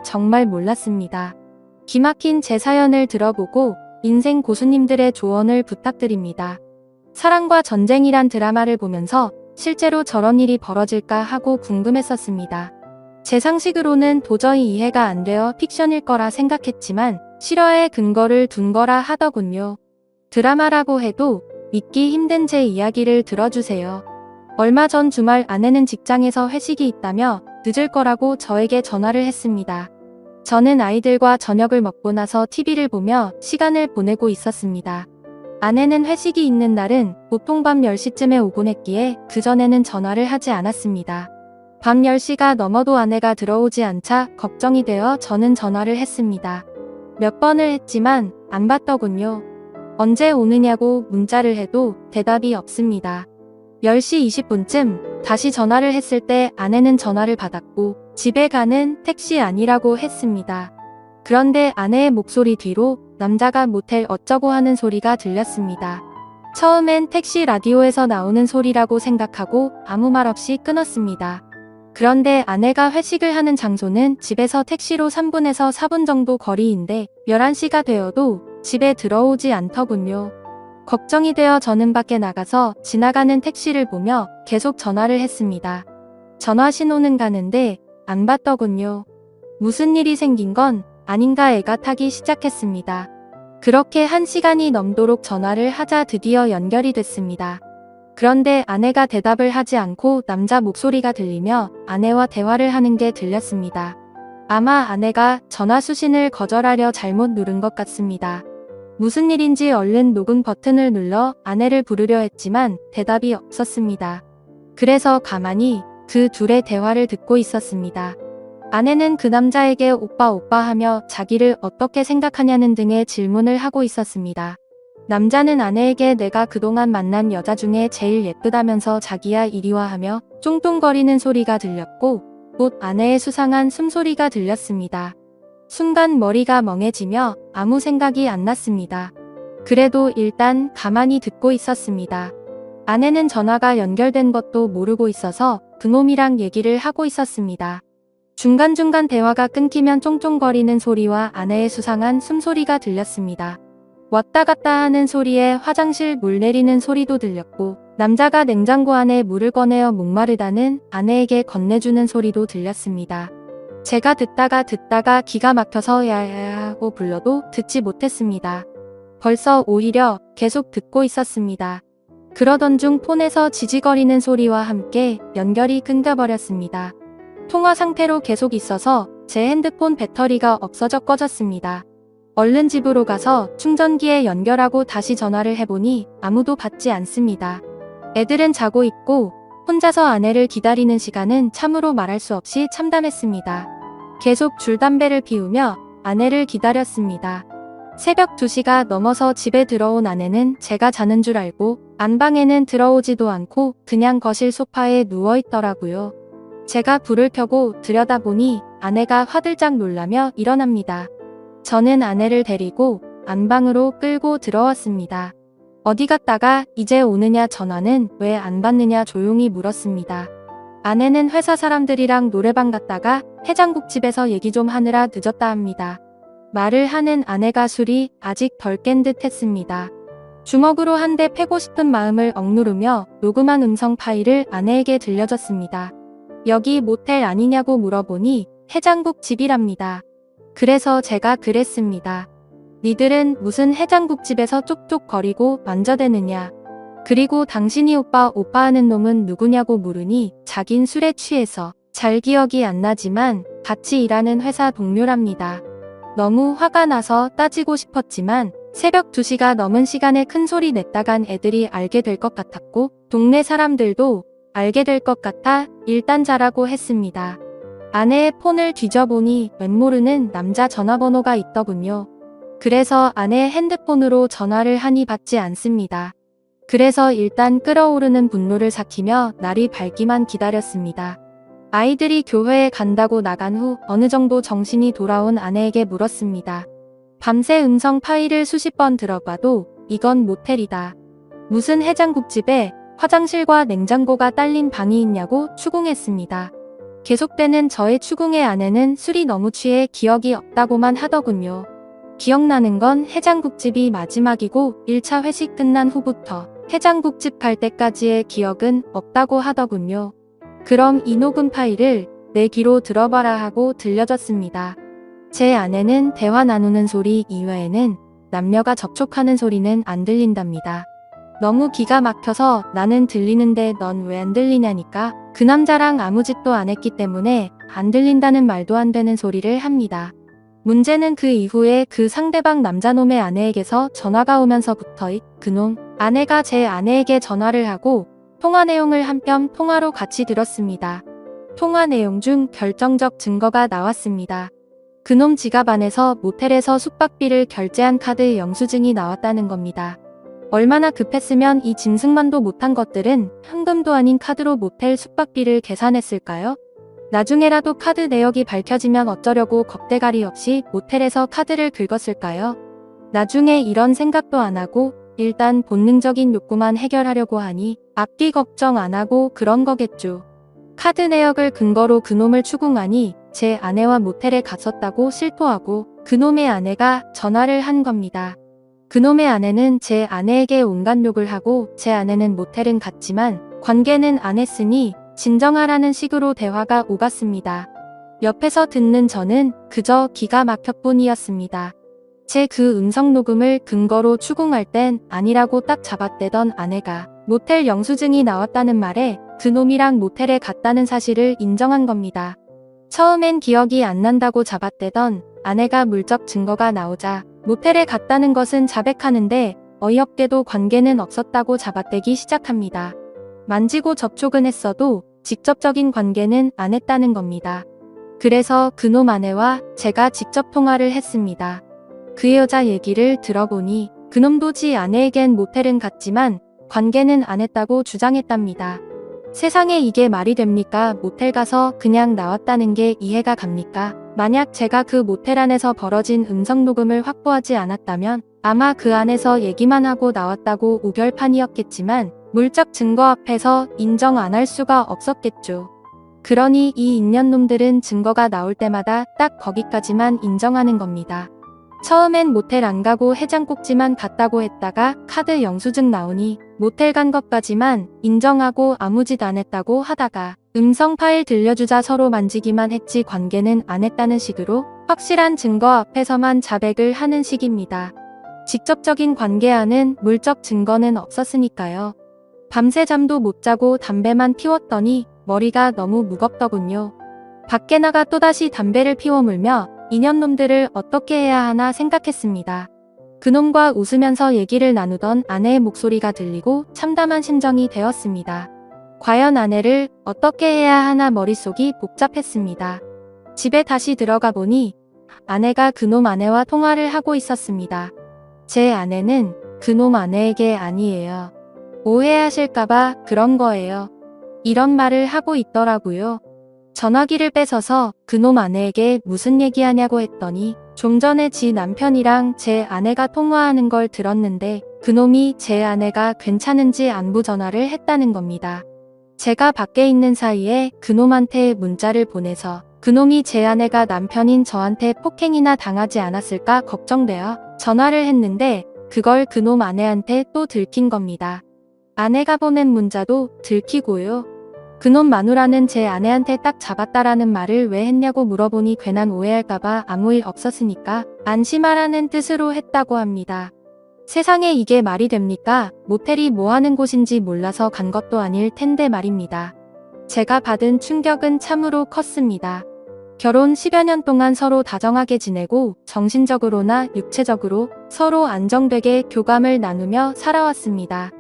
정말 몰랐습니다. 기막힌 제 사연을 들어보고 인생 고수님들의 조언을 부탁드립니다. 사랑과 전쟁이란 드라마를 보면서 실제로 저런 일이 벌어질까 하고 궁금했었습니다. 제 상식으로는 도저히 이해가 안 되어 픽션일 거라 생각했지만 실화의 근거를 둔 거라 하더군요. 드라마라고 해도 믿기 힘든 제 이야기를 들어주세요. 얼마 전 주말 아내는 직장에서 회식이 있다며 늦을 거라고 저에게 전화를 했습니다. 저는 아이들과 저녁을 먹고 나서 TV를 보며 시간을 보내고 있었습니다. 아내는 회식이 있는 날은 보통 밤 10시쯤에 오곤 했기에 그전에는 전화를 하지 않았습니다. 밤 10시가 넘어도 아내가 들어오지 않자 걱정이 되어 저는 전화를 했습니다. 몇 번을 했지만 안 받더군요. 언제 오느냐고 문자를 해도 대답이 없습니다. 10시 20분쯤 다시 전화를 했을 때 아내는 전화를 받았고 집에 가는 택시 아니라고 했습니다. 그런데 아내의 목소리 뒤로 남자가 모텔 어쩌고 하는 소리가 들렸습니다. 처음엔 택시 라디오에서 나오는 소리라고 생각하고 아무 말 없이 끊었습니다. 그런데 아내가 회식을 하는 장소는 집에서 택시로 3분에서 4분 정도 거리인데 11시가 되어도 집에 들어오지 않더군요. 걱정이 되어 저는 밖에 나가서 지나가는 택시를 보며 계속 전화를 했습니다. 전화 신호는 가는데 안 받더군요. 무슨 일이 생긴 건 아닌가 애가 타기 시작했습니다. 그렇게 1시간이 넘도록 전화를 하자 드디어 연결이 됐습니다. 그런데 아내가 대답을 하지 않고 남자 목소리가 들리며 아내와 대화를 하는 게 들렸습니다. 아마 아내가 전화 수신을 거절하려 잘못 누른 것 같습니다. 무슨 일인지 얼른 녹음 버튼을 눌러 아내를 부르려 했지만 대답이 없었습니다. 그래서 가만히 그 둘의 대화를 듣고 있었습니다. 아내는 그 남자에게 오빠 오빠 하며 자기를 어떻게 생각하냐는 등의 질문을 하고 있었습니다. 남자는 아내에게 내가 그동안 만난 여자 중에 제일 예쁘다면서 자기야 이리 와 하며 뚱뚱거리는 소리가 들렸고 곧 아내의 수상한 숨소리가 들렸습니다. 순간 머리가 멍해지며 아무 생각이 안 났습니다. 그래도 일단 가만히 듣고 있었습니다. 아내는 전화가 연결된 것도 모르고 있어서 그놈이랑 얘기를 하고 있었습니다. 중간중간 대화가 끊기면 쫑쫑거리는 소리와 아내의 수상한 숨소리가 들렸습니다. 왔다 갔다 하는 소리에 화장실 물 내리는 소리도 들렸고 남자가 냉장고 안에 물을 꺼내어 목마르다는 아내에게 건네주는 소리도 들렸습니다. 제가 듣다가 기가 막혀서 야야야 하고 불러도 듣지 못했습니다. 벌써 오히려 계속 듣고 있었습니다. 그러던 중 폰에서 지지거리는 소리와 함께 연결이 끊겨버렸습니다. 통화 상태로 계속 있어서 제 핸드폰 배터리가 없어져 꺼졌습니다. 얼른 집으로 가서 충전기에 연결하고 다시 전화를 해보니 아무도 받지 않습니다. 애들은 자고 있고 혼자서 아내를 기다리는 시간은 참으로 말할 수 없이 참담했습니다. 계속 줄담배를 피우며 아내를 기다렸습니다. 새벽 2시가 넘어서 집에 들어온 아내는 제가 자는 줄 알고 안방에는 들어오지도 않고 그냥 거실 소파에 누워있더라고요. 제가 불을 켜고 들여다보니 아내가 화들짝 놀라며 일어납니다. 저는 아내를 데리고 안방으로 끌고 들어왔습니다. 어디 갔다가 이제 오느냐 전화는 왜 안 받느냐 조용히 물었습니다. 아내는 회사 사람들이랑 노래방 갔다가 해장국집에서 얘기 좀 하느라 늦었다 합니다. 말을 하는 아내가 술이 아직 덜 깬 듯 했습니다. 주먹으로 한 대 패고 싶은 마음을 억누르며 녹음한 음성 파일을 아내에게 들려줬습니다. 여기 모텔 아니냐고 물어보니 해장국집이랍니다. 그래서 제가 그랬습니다. 니들은 무슨 해장국집에서 쪽쪽거리고 만져대느냐. 그리고 당신이 오빠 하는 놈은 누구냐고 물으니 자긴 술에 취해서 잘 기억이 안 나지만 같이 일하는 회사 동료랍니다. 너무 화가 나서 따지고 싶었지만 새벽 2시가 넘은 시간에 큰 소리 냈다간 애들이 알게 될 것 같았고 동네 사람들도 알게 될 것 같아 일단 자라고 했습니다. 아내의 폰을 뒤져보니 웬모르는 남자 전화번호가 있더군요. 그래서 아내의 핸드폰으로 전화를 하니 받지 않습니다. 그래서 일단 끓어오르는 분노를 삭히며 날이 밝기만 기다렸습니다. 아이들이 교회에 간다고 나간 후 어느 정도 정신이 돌아온 아내에게 물었습니다. 밤새 음성 파일을 수십 번 들어봐도 이건 모텔이다. 무슨 해장국집에 화장실과 냉장고가 딸린 방이 있냐고 추궁했습니다. 계속되는 저의 추궁에 아내는 술이 너무 취해 기억이 없다고만 하더군요. 기억나는 건 해장국집이 마지막이고 1차 회식 끝난 후부터 해장국집 갈 때까지의 기억은 없다고 하더군요. 그럼 이 녹음 파일을 내 귀로 들어봐라 하고 들려줬습니다. 제 아내는 대화 나누는 소리 이외에는 남녀가 접촉하는 소리는 안 들린답니다. 너무 기가 막혀서 나는 들리는데 넌 왜 안 들리냐니까 그 남자랑 아무 짓도 안 했기 때문에 안 들린다는 말도 안 되는 소리를 합니다. 문제는 그 이후에 그 상대방 남자놈의 아내에게서 전화가 오면서부터 그놈 아내가 제 아내에게 전화를 하고 통화 내용을 한뼘 통화로 같이 들었습니다. 통화 내용 중 결정적 증거가 나왔습니다. 그놈 지갑 안에서 모텔에서 숙박비를 결제한 카드 영수증이 나왔다는 겁니다. 얼마나 급했으면 이 짐승만도 못한 것들은 현금도 아닌 카드로 모텔 숙박비를 계산했을까요? 나중에라도 카드 내역이 밝혀지면 어쩌려고 겁대가리 없이 모텔에서 카드를 긁었을까요? 나중에 이런 생각도 안 하고 일단 본능적인 욕구만 해결하려고 하니 앞뒤 걱정 안 하고 그런 거겠죠. 카드 내역을 근거로 그놈을 추궁하니 제 아내와 모텔에 갔었다고 실토하고 그놈의 아내가 전화를 한 겁니다. 그놈의 아내는 제 아내에게 온갖 욕을 하고 제 아내는 모텔은 갔지만 관계는 안 했으니 진정하라는 식으로 대화가 오갔습니다. 옆에서 듣는 저는 그저 기가 막혔뿐이었습니다. 제 그 음성 녹음을 근거로 추궁할 땐 아니라고 딱 잡아떼던 아내가 모텔 영수증이 나왔다는 말에 그놈이랑 모텔에 갔다는 사실을 인정한 겁니다. 처음엔 기억이 안 난다고 잡아떼던 아내가 물적 증거가 나오자 모텔에 갔다는 것은 자백하는데 어이없게도 관계는 없었다고 잡아떼기 시작합니다. 만지고 접촉은 했어도 직접적인 관계는 안 했다는 겁니다. 그래서 그놈 아내와 제가 직접 통화를 했습니다. 그 여자 얘기를 들어보니 그놈도 지 아내에겐 모텔은 갔지만 관계는 안 했다고 주장했답니다. 세상에 이게 말이 됩니까? 모텔 가서 그냥 나왔다는 게 이해가 갑니까? 만약 제가 그 모텔 안에서 벌어진 음성 녹음을 확보하지 않았다면 아마 그 안에서 얘기만 하고 나왔다고 우결판이었겠지만 물적 증거 앞에서 인정 안 할 수가 없었겠죠. 그러니 이 인연놈들은 증거가 나올 때마다 딱 거기까지만 인정하는 겁니다. 처음엔 모텔 안 가고 해장국집만 갔다고 했다가 카드 영수증 나오니 모텔 간 것까지만 인정하고 아무 짓 안 했다고 하다가 음성 파일 들려주자 서로 만지기만 했지 관계는 안 했다는 식으로 확실한 증거 앞에서만 자백을 하는 식입니다. 직접적인 관계와는 물적 증거는 없었으니까요. 밤새 잠도 못 자고 담배만 피웠더니 머리가 너무 무겁더군요. 밖에 나가 또다시 담배를 피워 물며 인연놈들을 어떻게 해야 하나 생각했습니다. 그놈과 웃으면서 얘기를 나누던 아내의 목소리가 들리고 참담한 심정이 되었습니다. 과연 아내를 어떻게 해야 하나 머릿속이 복잡했습니다. 집에 다시 들어가 보니 아내가 그놈 아내와 통화를 하고 있었습니다. 제 아내는 그놈 아내에게 아니에요. 오해하실까봐 그런 거예요. 이런 말을 하고 있더라고요. 전화기를 뺏어서 그놈 아내에게 무슨 얘기하냐고 했더니 좀 전에 지 남편이랑 제 아내가 통화하는 걸 들었는데 그놈이 제 아내가 괜찮은지 안부 전화를 했다는 겁니다. 제가 밖에 있는 사이에 그놈한테 문자를 보내서 그놈이 제 아내가 남편인 저한테 폭행이나 당하지 않았을까 걱정되어 전화를 했는데 그걸 그놈 아내한테 또 들킨 겁니다. 아내가 보낸 문자도 들키고요. 그놈 마누라는 제 아내한테 딱 잡았다라는 말을 왜 했냐고 물어보니 괜한 오해할까봐 아무 일 없었으니까 안심하라는 뜻으로 했다고 합니다. 세상에 이게 말이 됩니까? 모텔이 뭐 하는 곳인지 몰라서 간 것도 아닐 텐데 말입니다. 제가 받은 충격은 참으로 컸습니다. 결혼 10여 년 동안 서로 다정하게 지내고 정신적으로나 육체적으로 서로 안정되게 교감을 나누며 살아왔습니다.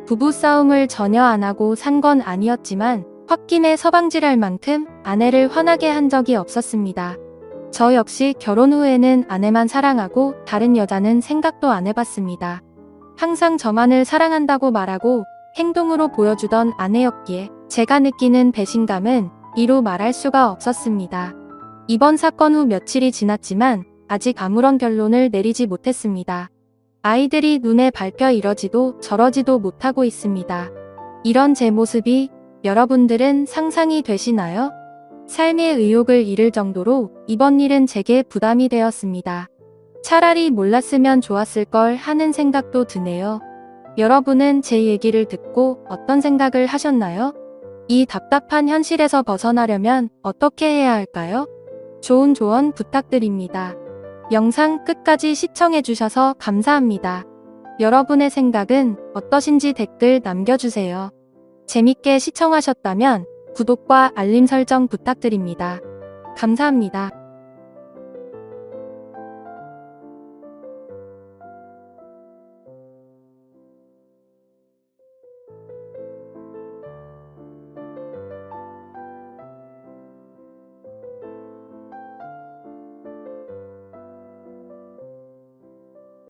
부부싸움을 전혀 안 하고 산 건 아니었지만 홧김에 서방질할 만큼 아내를 화나게 한 적이 없었습니다. 저 역시 결혼 후에는 아내만 사랑하고 다른 여자는 생각도 안 해봤습니다. 항상 저만을 사랑한다고 말하고 행동으로 보여주던 아내였기에 제가 느끼는 배신감은 이루 말할 수가 없었습니다. 이번 사건 후 며칠이 지났지만 아직 아무런 결론을 내리지 못했습니다. 아이들이 눈에 밟혀 이러지도 저러지도 못하고 있습니다. 이런 제 모습이 여러분들은 상상이 되시나요? 삶의 의욕을 잃을 정도로 이번 일은 제게 부담이 되었습니다. 차라리 몰랐으면 좋았을 걸 하는 생각도 드네요. 여러분은 제 얘기를 듣고 어떤 생각을 하셨나요? 이 답답한 현실에서 벗어나려면 어떻게 해야 할까요? 좋은 조언 부탁드립니다. 영상 끝까지 시청해주셔서 감사합니다. 여러분의 생각은 어떠신지 댓글 남겨주세요. 재밌게 시청하셨다면 구독과 알림 설정 부탁드립니다. 감사합니다.